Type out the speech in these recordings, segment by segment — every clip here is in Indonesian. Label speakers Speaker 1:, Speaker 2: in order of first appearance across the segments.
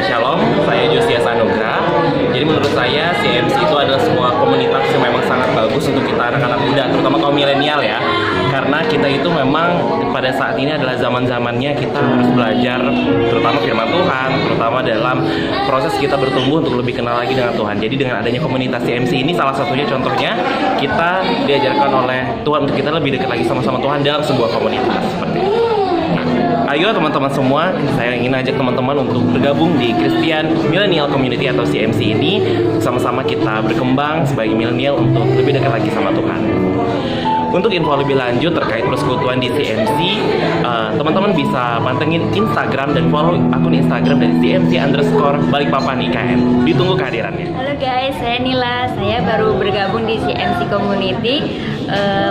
Speaker 1: Shalom, saya Josias Anugrah. Jadi menurut saya CMC itu adalah sebuah komunitas yang memang sangat bagus untuk kita anak-anak muda, terutama kaum milenial ya. Karena kita itu memang pada saat ini adalah zaman-zamannya kita harus belajar, terutama firman Tuhan, terutama dalam proses kita bertumbuh untuk lebih kenal lagi dengan Tuhan. Jadi dengan adanya komunitas CMC ini salah satunya contohnya kita diajarkan oleh Tuhan untuk kita lebih dekat lagi sama-sama Tuhan dalam sebuah komunitas seperti itu. Ayo teman-teman semua, saya ingin ajak teman-teman untuk bergabung di Christian Millennial Community atau CMC ini. Sama-sama kita berkembang sebagai milenial untuk lebih dekat lagi sama Tuhan. Untuk info lebih lanjut terkait persekutuan di CMC, teman-teman bisa pantengin Instagram dan follow akun Instagram dari CMC_Balikpapan IKN. Ditunggu kehadirannya.
Speaker 2: Halo guys, saya Nila. Saya baru bergabung di CMC Community.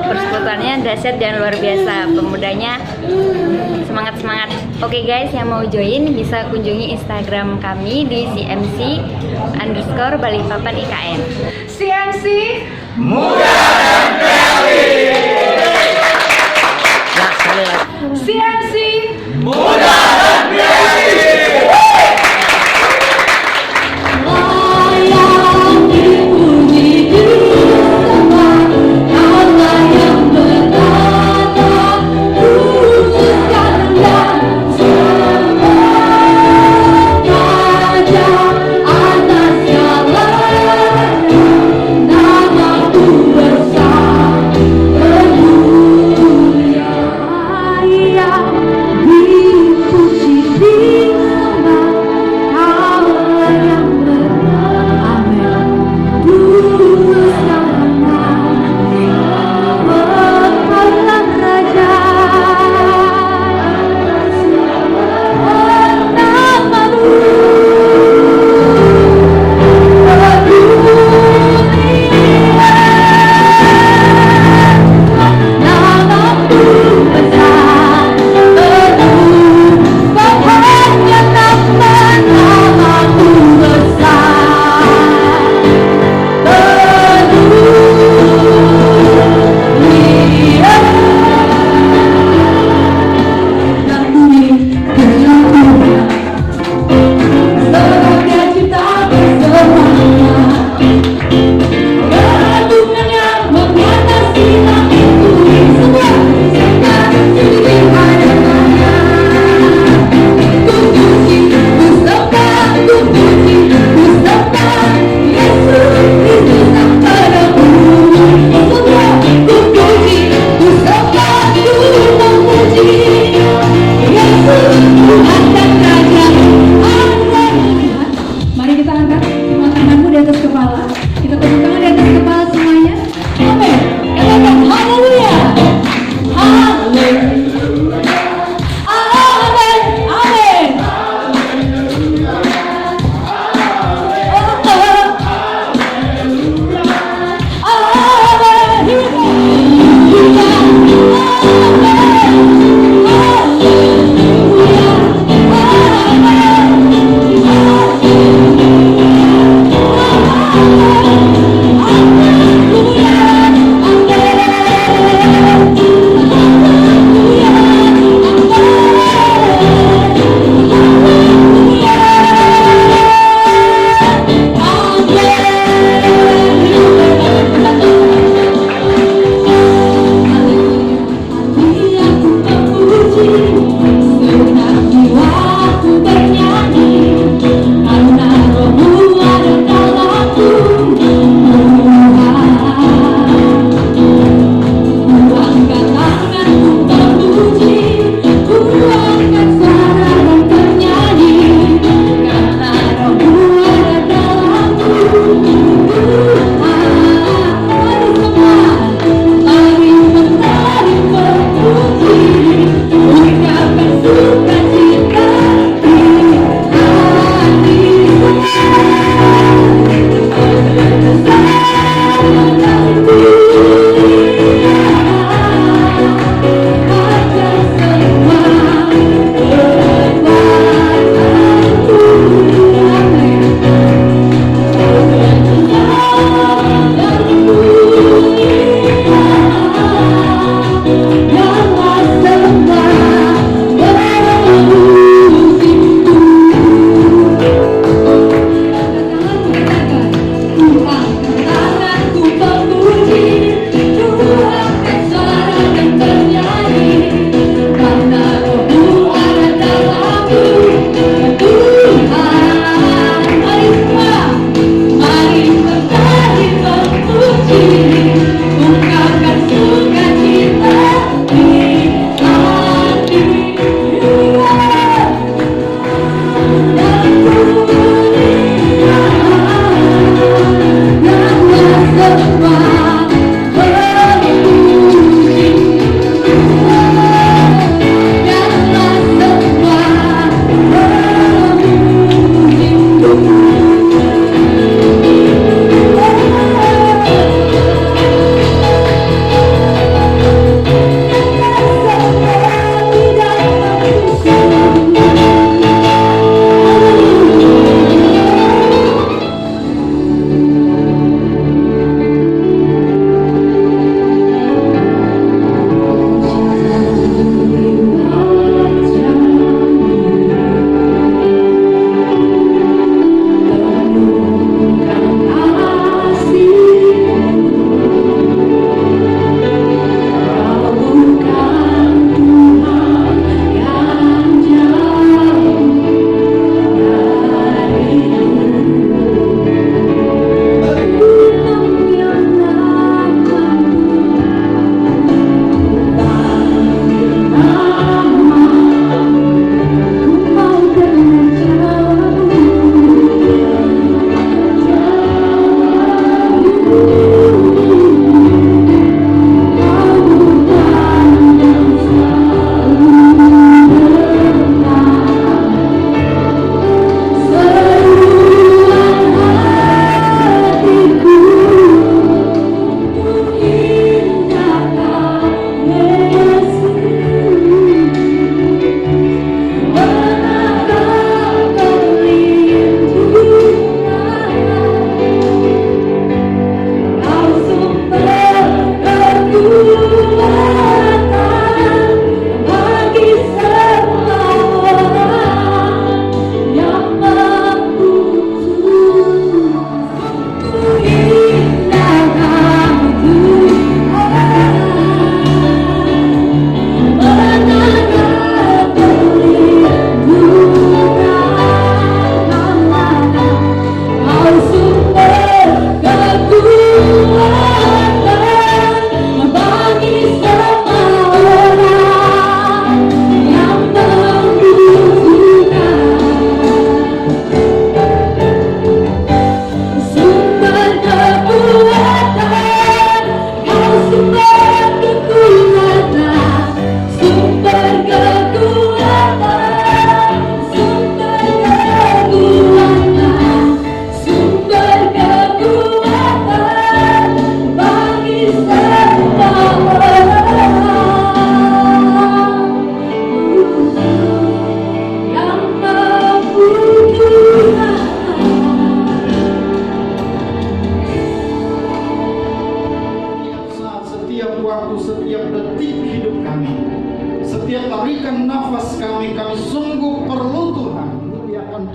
Speaker 2: Persekutuannya dahsyat dan luar biasa. Pemudanya semangat-semangat. Oke guys, yang mau join bisa kunjungi Instagram kami di CMC_Balikpapan IKN.
Speaker 3: CMC
Speaker 4: Muda dan Kreatif.
Speaker 1: Nah, sekali lagi.
Speaker 3: CMC
Speaker 4: Muda dan Kreatif.
Speaker 3: Ku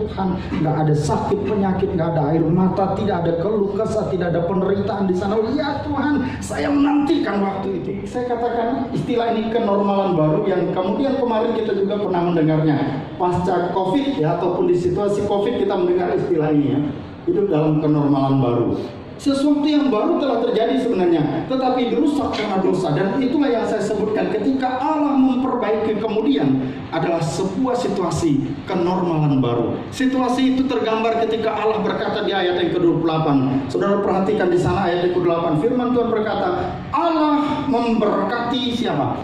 Speaker 5: Tuhan. Nggak ada sakit, penyakit, nggak ada air mata, tidak ada keluh kesah, tidak ada penderitaan di sana. Ya Tuhan, saya menantikan waktu itu. Saya katakan istilah ini kenormalan baru yang kemudian kemarin kita juga pernah mendengarnya. Pasca COVID ya, ataupun di situasi COVID kita mendengar istilah ini ya. Hidup dalam kenormalan baru. Sesuatu yang baru telah terjadi sebenarnya, tetapi dirusak karena dosa. Dan itulah yang saya sebutkan, ketika Allah memperbaiki kemudian adalah sebuah situasi kenormalan baru. Situasi itu tergambar ketika Allah berkata di ayat yang ke-28. Saudara perhatikan di sana ayat yang ke-28. Firman Tuhan berkata, Allah memberkati siapa?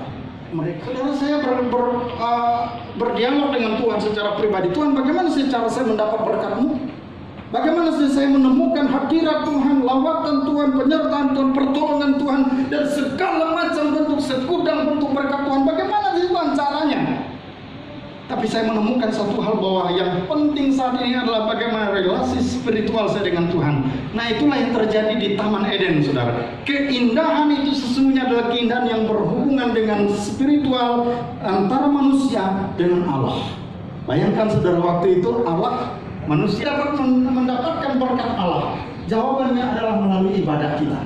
Speaker 5: Mereka. Saudara, saya berdialog dengan Tuhan secara pribadi. Tuhan, bagaimana sih cara saya mendapat berkat-Mu? Bagaimana sih saya menemukan hadirat Tuhan, lawatan Tuhan, penyertaan Tuhan, pertolongan Tuhan, dan segala macam bentuk, segudang bentuk berkat Tuhan? Bagaimana sih Tuhan caranya? Tapi saya menemukan satu hal, bahwa yang penting saat ini adalah bagaimana relasi spiritual saya dengan Tuhan. Nah, itulah yang terjadi di Taman Eden, saudara. Keindahan itu sesungguhnya adalah keindahan yang berhubungan dengan spiritual antara manusia dengan Allah. Bayangkan saudara, waktu itu Allah, manusia dapat mendapatkan berkat Allah. Jawabannya adalah melalui ibadah kita.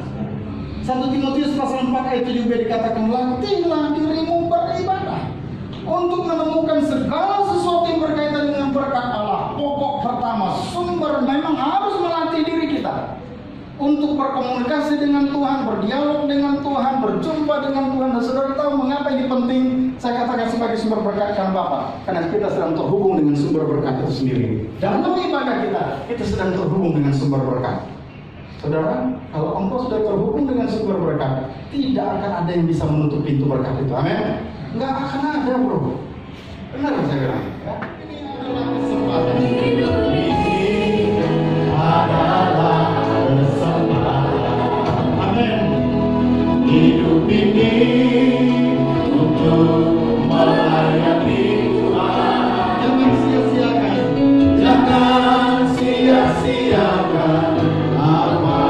Speaker 5: 1 Timotius pasal 4 ayat 7b dikatakan, latihlah dirimu beribadah untuk menemukan segala sesuatu yang berkaitan dengan berkat Allah. Pokok pertama, sumber, memang harus melatih diri kita untuk berkomunikasi dengan Tuhan, berdialog dengan Tuhan, berjumpa dengan Tuhan. Dan saudara tahu mengapa ini penting? Saya katakan sebagai sumber berkat karena Bapak, karena kita sedang terhubung dengan sumber berkat itu sendiri. Dalam ibadah kita sedang terhubung dengan sumber berkat. Saudara, kalau engkau sudah terhubung dengan sumber berkat, tidak akan ada yang bisa menutup pintu berkat itu. Amin. Nggak akan ada, bro. Benar saya bilang. Ya? Ini adalah kesempatan.
Speaker 4: Hidup ini untuk melayani Tuhan.
Speaker 5: Jangan sia-siakan.
Speaker 4: Jangan sia-siakan apa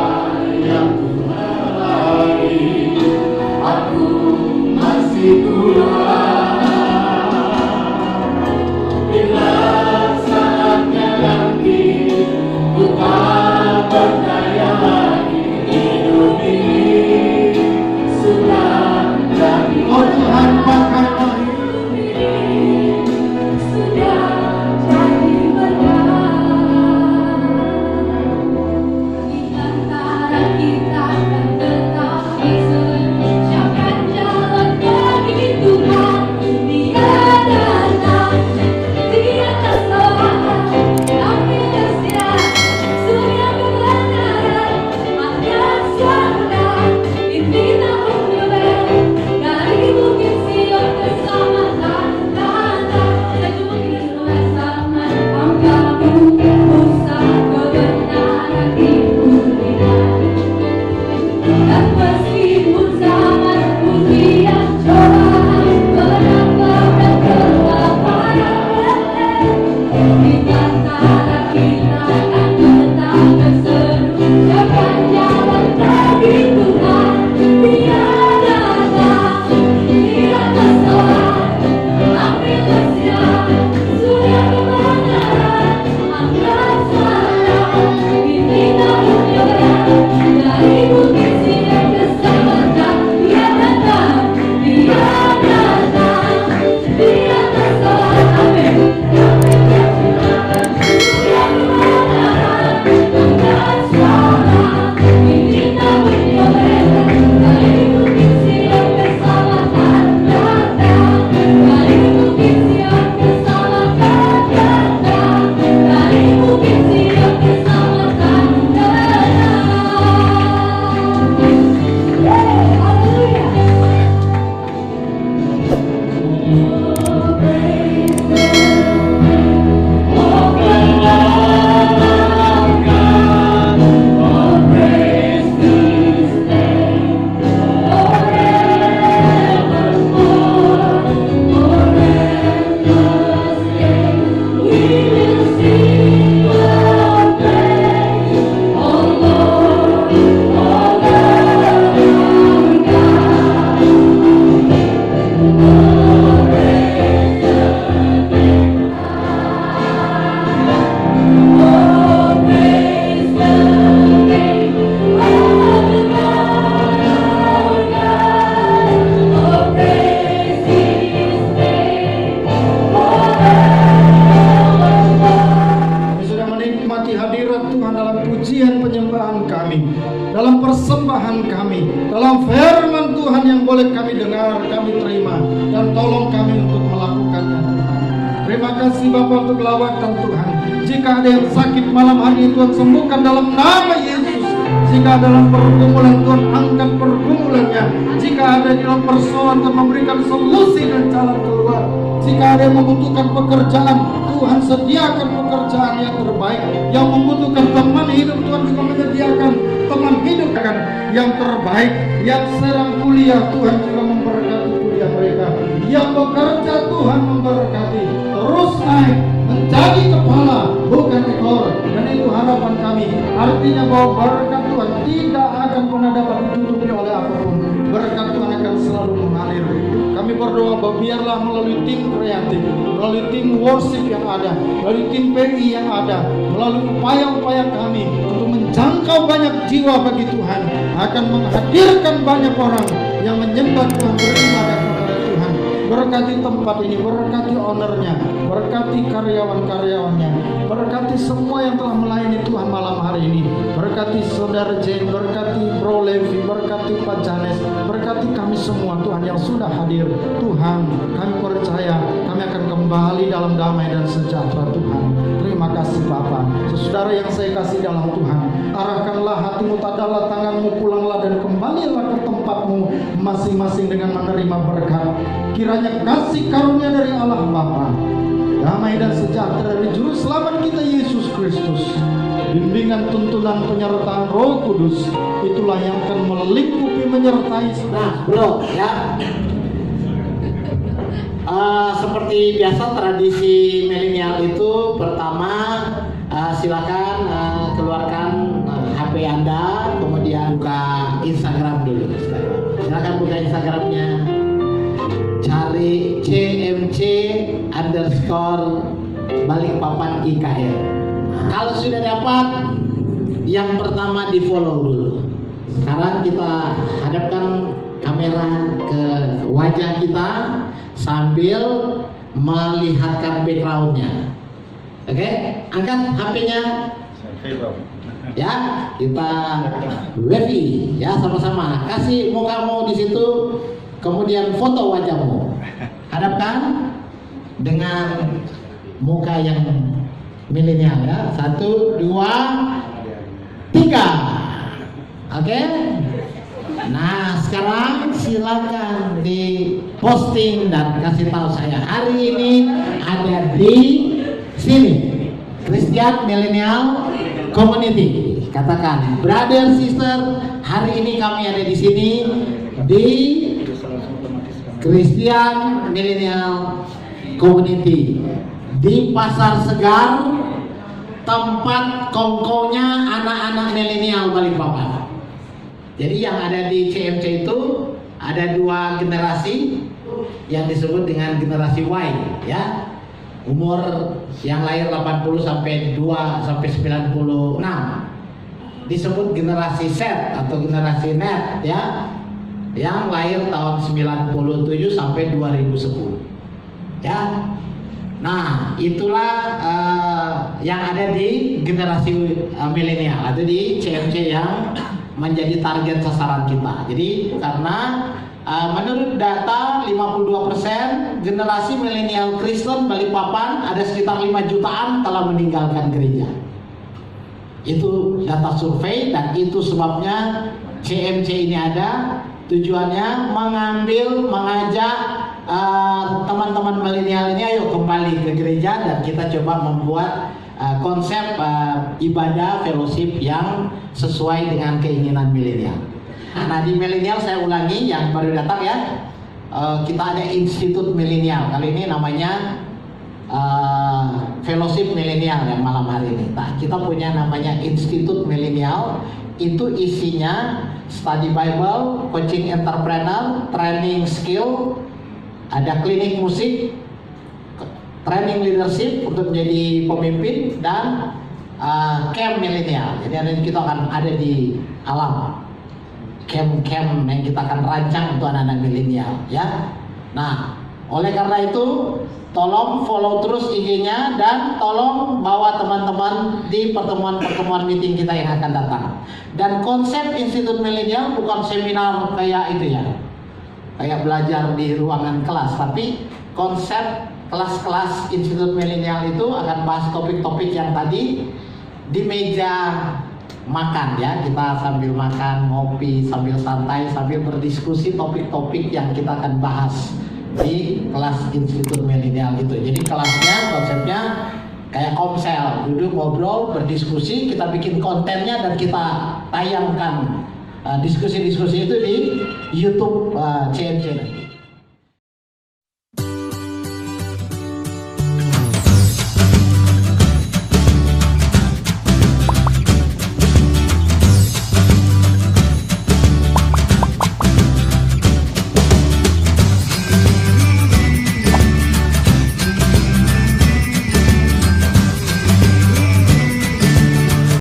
Speaker 4: yang Tuhan beri. Aku masih kurang. Bila
Speaker 5: dalam persembahan kami, dalam firman Tuhan yang boleh kami dengar, kami terima, dan tolong kami untuk melakukannya Tuhan. Terima kasih Bapa untuk lawatan Tuhan. Jika ada yang sakit malam hari ini Tuhan sembuhkan dalam nama Yesus. Jika dalam pergumulan Tuhan angkat pergumulannya. Jika ada dalam persoalan Tuhan memberikan solusi dan jalan keluar. Jika ada yang membutuhkan pekerjaan, Tuhan sediakan pekerjaan yang terbaik. Yang membutuhkan teman hidup, Tuhan juga menyediakan teman hidup yang terbaik. Yang sedang kuliah, Tuhan juga memberkati kuliah mereka. Yang bekerja, Tuhan memberkati. Terus naik menjadi kepala, bukan ekor. Dan itu harapan kami. Artinya bahwa berkat Tuhan tidak akan pernah dapat ditutupi oleh apapun. Berkat Tuhan akan selalu mengalir. Kami berdoa bahwa biarlah melalui tim kreatif, melalui tim worship yang ada, melalui tim PI yang ada, melalui upaya-upaya kami untuk menjangkau banyak jiwa bagi Tuhan, akan menghadirkan banyak orang yang menyembah Tuhan, beribadah kepada Tuhan. Berkati tempat ini, berkati ownernya, berkati karyawan-karyawannya, berkati semua yang telah melayani Tuhan malam hari ini. Berkati Saudara Jane, berkati Bro Levi, berkati Pak Janes, berkati kami semua Tuhan yang sudah hadir. Tuhan, kami percaya kami akan kembali dalam damai dan sejahtera Tuhan. Terima kasih Bapa. Saudara yang saya kasih dalam Tuhan, arahkanlah hatimu, tadalah tanganmu, pulanglah dan kembalilah ke tempatmu masing-masing dengan menerima berkat. Kiranya kasih karunia dari Allah Bapa, damai dan sejahtera dari Juru Selamat kita Yesus Kristus, bimbingan, tuntunan, penyertaan Roh Kudus, itulah yang akan melingkupi, menyertai.
Speaker 6: Nah, bro, ya. Seperti biasa tradisi milenial itu, pertama silakan keluarkan HP Anda, kemudian buka Instagram dulu. Silakan buka Instagramnya, cari CMC_Balikpapan IKL. Kalau sudah dapat, yang pertama di follow dulu. Sekarang kita hadapkan kamera ke wajah kita sambil melihatkan backgroundnya. Oke, angkat HP-nya. Ya, kita wavy ya sama-sama. Kasih mukamu di situ, kemudian foto wajahmu. Hadapkan dengan muka yang milenial ya. 1, 2, 3. Oke. Nah, sekarang silakan di posting dan kasih tahu saya hari ini ada di sini Christian Millennial Community. Katakan, brother sister, hari ini kami ada di sini di Christian Millennial Community di Pasar Segar, tempat kongkonya anak-anak milenial Balikpapan. Jadi yang ada di CMC itu ada 2 generasi yang disebut dengan generasi Y ya. Umur yang lahir 80 sampai 96 disebut generasi Z atau generasi net ya. Yang lahir tahun 97 sampai 2010. Ya. Nah, itulah yang ada di generasi milenial, ada di CMC yang menjadi target sasaran kita. Jadi karena menurut data 52% generasi milenial Kristen Balikpapan ada sekitar 5 jutaan telah meninggalkan gereja. Itu data survei dan itu sebabnya CMC ini ada, tujuannya mengajak teman-teman milenial ini ayo kembali ke gereja dan kita coba membuat konsep ibadah fellowship yang sesuai dengan keinginan milenial. Nah, di milenial saya ulangi yang baru datang ya, kita ada Institut Milenial. Kali ini namanya fellowship milenial yang malam hari ini. Nah, kita punya namanya Institut Milenial. Itu isinya study Bible, coaching entrepreneur, training skill, ada klinik musik, training leadership untuk menjadi pemimpin, dan camp milenial. Jadi nanti kita akan ada di alam camp-camp yang kita akan rancang untuk anak-anak milenial ya. Nah, oleh karena itu tolong follow terus IG-nya dan tolong bawa teman-teman di pertemuan-pertemuan meeting kita yang akan datang. Dan konsep Institut Milenial bukan seminar kayak itu ya, kayak belajar di ruangan kelas, tapi konsep kelas-kelas Institut Milenial itu akan bahas topik-topik yang tadi di meja makan ya, kita sambil makan, ngopi, sambil santai, sambil berdiskusi topik-topik yang kita akan bahas di kelas Institut Milenial itu. Jadi kelasnya konsepnya kayak komsel, duduk ngobrol, berdiskusi, kita bikin kontennya dan kita tayangkan diskusi-diskusi itu di YouTube CMC.